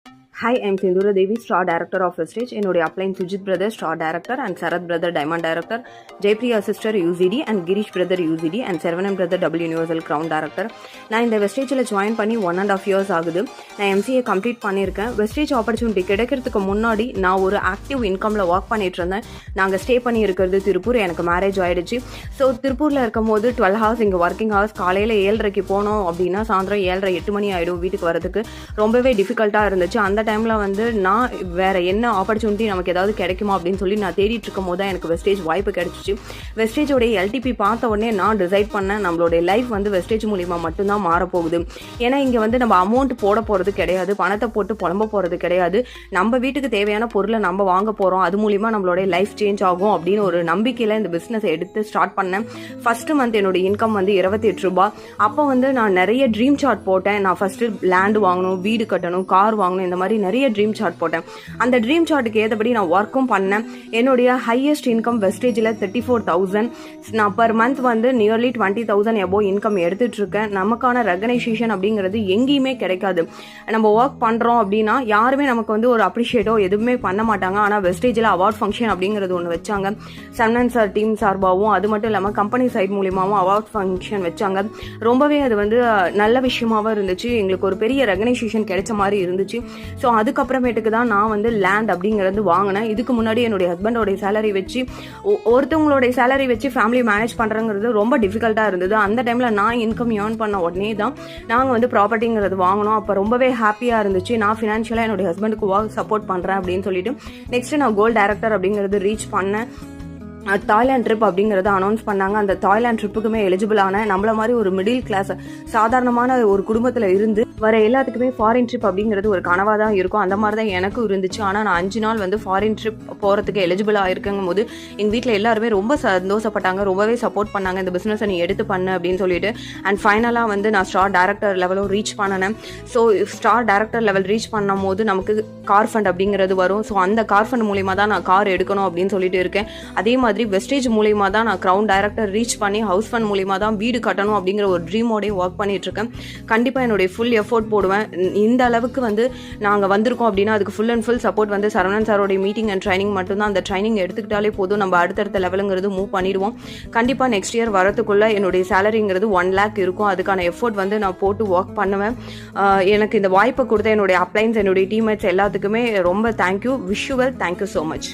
Hi, I'm Sindhura Devi, Star Director of Vestige. என்னுடைய upline Sujith brother star director and Sarath brother diamond director, Jayapriya sister UCD and Girish brother UCD and Saravanan brother double universal crown director. நான் இந்த வெஸ்டேஜில் join பண்ணி 1.5 years ஆகுது. நான் MCA complete பண்ணியிருக்கேன். Vestige opportunity கிடைக்கிறதுக்கு முன்னாடி நான் ஒரு ஆக்டிவ் இன்கமில் ஒர்க் பண்ணிட்டு இருந்தேன். நாங்கள் ஸ்டே பண்ணி இருக்கிறது திருப்பூர். எனக்கு மேரேஜ் ஆகிடுச்சு. ஸோ திருப்பூரில் இருக்கும் போது 12 hours இங்கே ஒர்க்கிங் ஹவர்ஸ். காலையில் 7:30 போனோம் அப்படின்னா சாயந்தரம் 7:30 8 மணி ஆகிடும் வீட்டுக்கு வரதுக்கு. ரொம்பவே டிஃபிகல்ட்டாக இருந்துச்சு. அந்த டைமில் வந்து நான் வேற என்ன ஆப்பர்ச்சுனிட்டி நமக்கு ஏதாவது கிடைக்குமா அப்படின்னு சொல்லி நான் தேடிட்டு இருக்கும் போது தான் எனக்கு வெஸ்டேஜ் வாய்ப்பு கிடைச்சிச்சு. வெஸ்டேஜோடைய எல்டிபி பார்த்த உடனே நான் டிசைட் பண்ணேன், நம்மளுடைய லைஃப் வந்து வெஸ்டேஜ் மூலிமா மட்டும்தான் மாறப்போகுது. ஏன்னா இங்கே வந்து நம்ம அமௌண்ட் போட போகிறது கிடையாது, பணத்தை போட்டு புலம்ப போகிறது கிடையாது. நம்ம வீட்டுக்கு தேவையான பொருளை நம்ம வாங்க போகிறோம், அது மூலிமா நம்மளுடைய லைஃப் சேஞ்ச் ஆகும் அப்படின்னு ஒரு நம்பிக்கையில் இந்த பிஸ்னஸ் எடுத்து ஸ்டார்ட் பண்ணேன். ஃபர்ஸ்ட் மந்த் என்னோட இன்கம் வந்து 28 ரூபாய். அப்போ வந்து நான் நிறைய ட்ரீம் சார்ட் போட்டேன். நான் ஃபர்ஸ்ட் லேண்ட் வாங்கணும், வீடு கட்டணும், கார் வாங்கணும், இந்த மாதிரி நிறைய ட்ரீம் சார்ட் போட்டேன். அந்த ட்ரீம் சார்ட்டுக்கு ஏற்றபடி நான் ஒர்க்கும் பண்ணேன். என்னுடைய ஹையஸ்ட் இன்கம் வெஸ்டேஜில் 34,000. நான் பர் மந்த் வந்து நியர்லி 20,000 எபோ இன்கம் எடுத்துட்டு இருக்கேன். நமக்கான ரெகனைசேஷன் அப்படிங்கிறது எங்கேயுமே கிடைக்காது. நம்ம ஒர்க் பண்ணுறோம் அப்படின்னா யாருமே நமக்கு வந்து ஒரு அப்ரிஷியேட்டோ எதுவுமே பண்ண மாட்டாங்க. ஆனால் வெஸ்டேஜில் அவார்ட் ஃபங்க்ஷன் அப்படிங்கிறது ஒன்று வச்சாங்க. சரவணன் சார் டீம் சார்பாகவும் அது மட்டும் இல்லாமல் கம்பெனி சைட் மூலியமாகவும் அவார்ட் ஃபங்க்ஷன் வச்சாங்க. ரொம்பவே அது வந்து நல்ல விஷயமாவும் இருந்துச்சு. எங்களுக்கு ஒரு பெரிய ரெகனைசேஷன் கிடைச்ச மாதிரி இருந்துச்சு. ஸோ அதுக்கப்புறமேட்டுக்கு தான் நான் வந்து லேண்ட் அப்படிங்கிறது வாங்கினேன். இதுக்கு முன்னாடி என்னுடைய ஹஸ்பண்டோடைய சேலரி வச்சு ஒருத்தவங்களுடைய சேலரி வச்சு ஃபேமிலி மேனேஜ் பண்ணுறங்கிறது ரொம்ப டிஃபிகல்ட்டாக இருந்தது. அந்த டைமில் நான் இன்கம் ஏர்ன் பண்ண உடனே தான் நாங்கள் வந்து ப்ராப்பர்ட்டிங்கிறது வாங்கினோம். அப்போ ரொம்பவே ஹாப்பியாக இருந்துச்சு. நான் ஃபினான்ஷியலாக என்னுடைய ஹஸ்பண்டுக்கு ஒர்க் சப்போர்ட் பண்ணுறேன் அப்படின்னு சொல்லிட்டு நெக்ஸ்ட் நான் கோல்டு டைரக்டர் அப்படிங்கிறது ரீச் பண்ணேன். தாய்லாந்து ட்ரிப் அப்படிங்கிறத அனௌன்ஸ் பண்ணாங்க. அந்த தாய்லாந்து ட்ரிப்புக்குமே எலிஜிபிள் ஆன நம்மள மாதிரி ஒரு மிடில் கிளாஸ் சாதாரணமான ஒரு குடும்பத்தில் இருந்து வர எல்லாத்துக்குமே ஃபாரின் ட்ரிப் அப்படிங்கிறது ஒரு கனவாக தான் இருக்கும். அந்த மாதிரி தான் எனக்கும் இருந்துச்சு. ஆனால் நான் 5 நாள் வந்து ஃபாரின் ட்ரிப் போகிறதுக்கு எலிஜிபிளாக இருக்குங்கும் போது எங்கள் வீட்டில் எல்லாருமே ரொம்ப சந்தோஷப்பட்டாங்க, ரொம்பவே சப்போர்ட் பண்ணாங்க. இந்த பிஸ்னஸை நீ எடுத்து பண்ணு அப்படின்னு சொல்லிட்டு. அண்ட் ஃபைனலாக வந்து நான் ஸ்டார் டைரக்டர் லெவலும் ரீச் பண்ணினேன். So star director level reach பண்ணும் போது நமக்கு கார் ஃபண்ட் அப்படிங்கிறது வரும். ஸோ அந்த கார் ஃபண்ட் மூலியமாக தான் நான் கார் எடுக்கணும் அப்படின்னு சொல்லிட்டு இருக்கேன். அதே மாதிரி வெஸ்டேஜ் மூலியமா தான் நான் கிரவுன் டைரக்டர் ரீச் பண்ணி ஹவுஸ் ஃபண்ட் மூலியமா தான் வீடு கட்டணும் அப்படிங்கிற ஒரு ட்ரீமோடய ஒர்க் பண்ணிட்டு இருக்கேன். கண்டிப்பா என்னுடைய ஃபுல் எஃபோர்ட் போடுவேன். இந்த அளவுக்கு வந்து நாங்கள் வந்திருக்கோம் அப்படின்னா அதுக்கு ஃபுல் அண்ட் ஃபுல் சப்போர்ட் வந்து சரவணன் சாரோடைய மீட்டிங் அண்ட் ட்ரைனிங் மட்டும்தான். அந்த ட்ரைனிங் எடுத்துக்கிட்டாலே போதும், நம்ம அடுத்தடுத்த லெவலுங்கிறது மூவ் பண்ணிடுவோம். கண்டிப்பா நெக்ஸ்ட் இயர் வரதுக்குள்ள என்னுடைய சேலரிங்கிறது 1 lakh இருக்கும். அதுக்கான எஃபோர்ட் வந்து நான் போட்டு ஒர்க் பண்ணுவேன். எனக்கு இந்த வாய்ப்பை கொடுத்த என்னுடைய அப்ளைன்ஸ், என்னுடைய டீம்மேட்ஸ் எல்லாத்துக்குமே ரொம்ப thank you. Wish you well. Thank you so much.